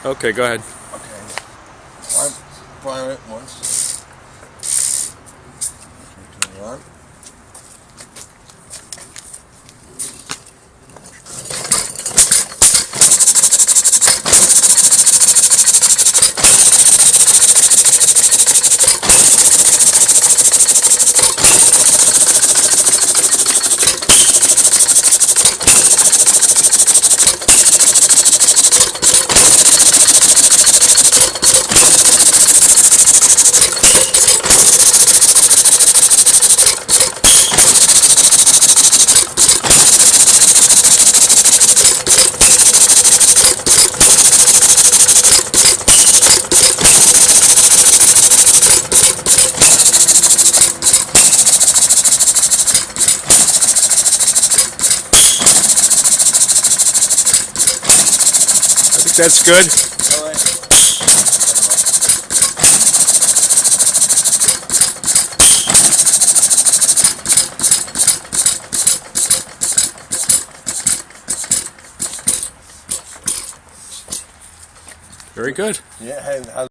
Okay, go ahead. Okay. Fire it once. Turn it on. I think that's good. All right. Very good. Yeah, and